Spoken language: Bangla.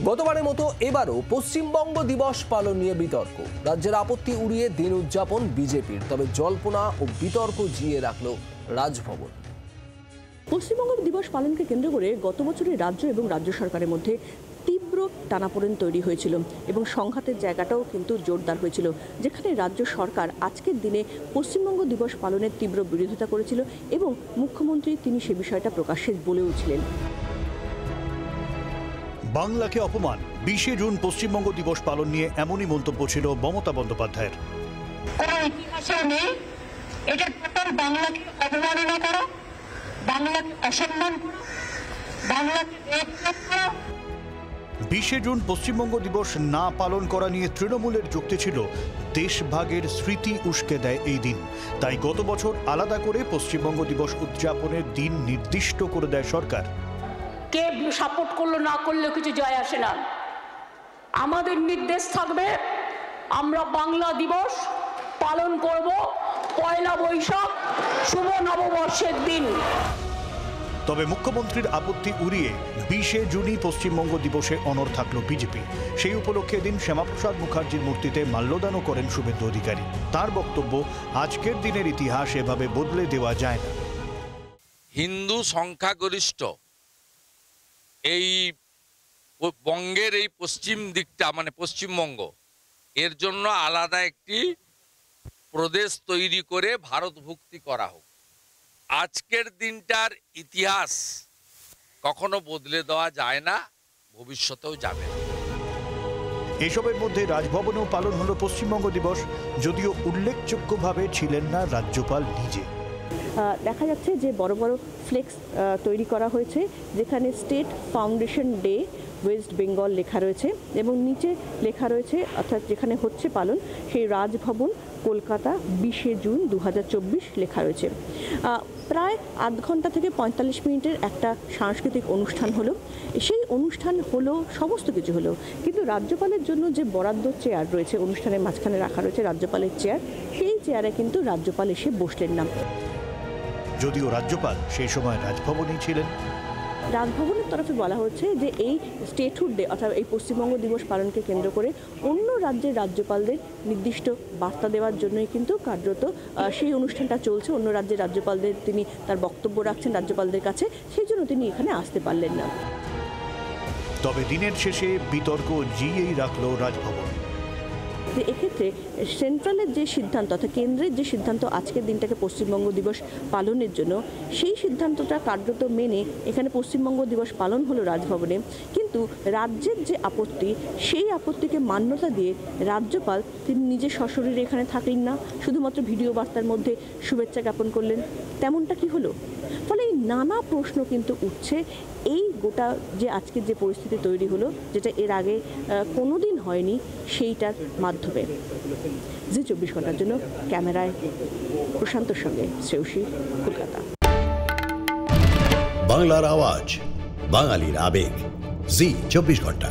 গতবারের মতো এবারও পশ্চিমবঙ্গ দিবস পালন নিয়ে বিতর্ক। রাজ্যের আপত্তি উড়িয়ে দিন উদযাপন বিজেপির, তবে জল্পনা ও বিতর্ক জিয়ে রাখল রাজভবন। পশ্চিমবঙ্গ দিবস পালনকে কেন্দ্র করে গত বছরের রাজ্য এবং রাজ্য সরকারের মধ্যে তীব্র টানাপোড়েন তৈরি হয়েছিল এবং সংঘাতের জায়গাটাও কিন্তু জোরদার হয়েছিল, যেখানে রাজ্য সরকার আজকের দিনে পশ্চিমবঙ্গ দিবস পালনের তীব্র বিরোধিতা করেছিল এবং মুখ্যমন্ত্রী তিনি সে বিষয়টা প্রকাশ্যে বলেওছিলেন। বাংলাকে অপমান, 20শে জুন পশ্চিমবঙ্গ দিবস পালন নিয়ে এমনই মন্তব্য ছিল মমতা বন্দ্যোপাধ্যায়ের। কোনো ইতিহাসে নেই, এটা টোটাল বাংলাকে অবমাননা করা, বাংলাকে অসম্মান করা, বাংলাকে বেইজ্জত করা। 20শে জুন পশ্চিমবঙ্গ দিবস না পালন করা নিয়ে তৃণমূলের যুক্তি ছিল দেশভাগের স্মৃতি উস্কে দেয় এই দিন, তাই গত বছর আলাদা করে পশ্চিমবঙ্গ দিবস উদযাপনের দিন নির্দিষ্ট করে দেয় সরকার। কে সাপোর্ট করলো না করলেও কিছু যায় আসে না, আমাদের নির্দেশ থাকবে আমরা বাংলা দিবস পালন করব 1 বৈশাখ শুভ নববর্ষের দিন। তবে মুখ্যমন্ত্রীর আপত্তি উড়িয়ে 20শে জুনই পশ্চিমবঙ্গ দিবসে অনড় থাকল বিজেপি। সেই উপলক্ষে দিন শ্যামাপ্রসাদ মুখার্জির মূর্তিতে মাল্যদানও করেন শুভেন্দু অধিকারী। তার বক্তব্য, আজকের দিনের ইতিহাস এভাবে বদলে দেওয়া যায় না। হিন্দু সংখ্যাগরিষ্ঠ এই বঙ্গের এই পশ্চিম দিকটা, মানে পশ্চিমবঙ্গ, এর জন্য আলাদা একটি প্রদেশ তৈরি করে ভারতভুক্তি করা হোক। আজকের দিনটার ইতিহাস কখনো বদলে দেওয়া যায় না, ভবিষ্যতেও যাবে না। এসবের মধ্যে রাজভবনেও পালন হলো পশ্চিমবঙ্গ দিবস, যদিও উল্লেখযোগ্যভাবে ছিলেন না রাজ্যপাল নিজে। দেখা যাচ্ছে যে বড় বড় ফ্লেক্স তৈরি করা হয়েছে, যেখানে state foundation day West Bengal লেখা রয়েছে এবং নিচে লেখা রয়েছে, অর্থাৎ যেখানে হচ্ছে পালন সেই রাজভবন কলকাতা 20শে জুন 2024 লেখা রয়েছে। প্রায় আধ ঘন্টা থেকে 45 মিনিটের একটা সাংস্কৃতিক অনুষ্ঠান হলো। সেই অনুষ্ঠান হলো, সমস্ত কিছু হলো, কিন্তু রাজ্যপালের জন্য যে বরাদ্দ চেয়ার রয়েছে অনুষ্ঠানের মাঝখানে রাখা রয়েছে রাজ্যপালের চেয়ার, সেই চেয়ারে কিন্তু রাজ্যপাল এসে বসলেন না। যদিও রাজ্যপাল সেই সময় রাজভবনেই ছিলেন। রাজভবনের তরফে বলা হচ্ছে যে এই স্টেটহুড ডে অর্থাৎ এই পশ্চিমবঙ্গ দিবস পালনকে কেন্দ্র করে অন্য রাজ্যের রাজ্যপালদের নির্দিষ্ট বার্তা দেওয়ার জন্যই কিন্তু কার্যত সেই অনুষ্ঠানটা চলছে। অন্য রাজ্যের রাজ্যপালদের তিনি তার বক্তব্য রাখছেন রাজ্যপালদের কাছে, সেই জন্য তিনি এখানে আসতে পারলেন না। তবে দিনের শেষে বিতর্ক জিয়েই রাখল রাজভবন। যে এক্ষেত্রে সেন্ট্রালের যে সিদ্ধান্ত অর্থাৎ কেন্দ্রের যে সিদ্ধান্ত আজকের দিনটাকে পশ্চিমবঙ্গ দিবস পালনের জন্য, সেই সিদ্ধান্তটা কার্যত মেনে এখানে পশ্চিমবঙ্গ দিবস পালন হলো রাজভবনে, কিন্তু রাজ্যের যে আপত্তি, সেই আপত্তিকে মান্যতা দিয়ে রাজ্যপাল তিনি নিজে সশরীরে এখানে থাকলেন না, শুধুমাত্র ভিডিও বার্তার মধ্যে শুভেচ্ছা জ্ঞাপন করলেন। তেমনটা কি হলো? ফলে এই নানা প্রশ্ন কিন্তু উঠছে এই গোটা যে আজকের যে পরিস্থিতি তৈরি হলো, যেটা এর আগে কোনোদিন হয়নি, সেইটার মাধ্যমে। জি 24 ঘন্টার জন্য ক্যামেরায় প্রশান্তর সঙ্গে শ্রেয়সী, কলকাতা। বাংলার আওয়াজ, বাঙালির আবেগ, জি 24 ঘন্টা।